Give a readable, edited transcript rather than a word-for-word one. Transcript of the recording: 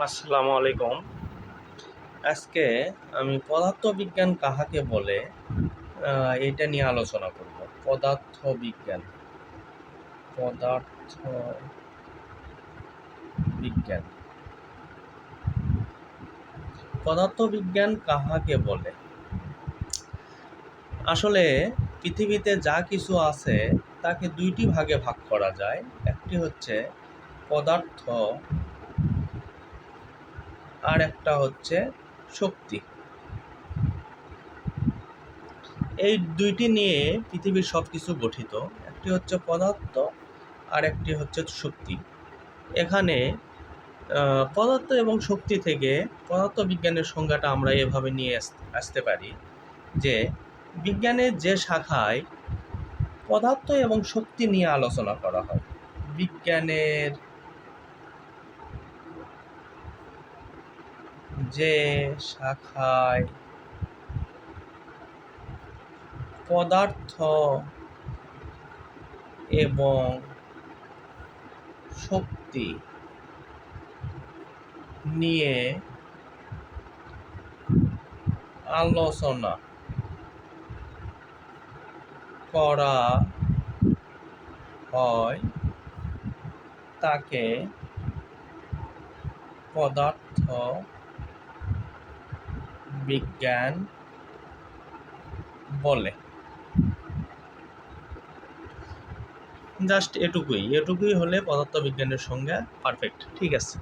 আসসালামু আলাইকুম। আজকে আমি পদার্থবিজ্ঞান কাহাকে বলে এটা নিয়ে আলোচনা করব। পদার্থবিজ্ঞান পদার্থবিজ্ঞান পদার্থবিজ্ঞান কাহাকে বলে? আসলে পৃথিবীতে যা কিছু আছে তাকে দুইটি ভাগে ভাগ করা যায়। একটি হচ্ছে পদার্থ, আর একটা হচ্ছে শক্তি। এই দুইটি নিয়ে পৃথিবীর সব কিছু গঠিত। একটি হচ্ছে পদার্থ, আর একটি হচ্ছে শক্তি। এখানে পদার্থ এবং শক্তি থেকে পদার্থবিজ্ঞানের সংজ্ঞাটা আমরা এভাবে নিয়ে আসতে পারি যে বিজ্ঞানের যে শাখায় পদার্থ এবং শক্তি নিয়ে আলোচনা করা হয়, বিজ্ঞানের যে শাখায় পদার্থ এবং শক্তি নিয়ে আলোচনা করা হয় তাকে পদার্থ বিজ্ঞান বলে। জাস্ট এটুকুই হলে পদার্থবিজ্ঞানের সংজ্ঞা পারফেক্ট। ঠিক আছে।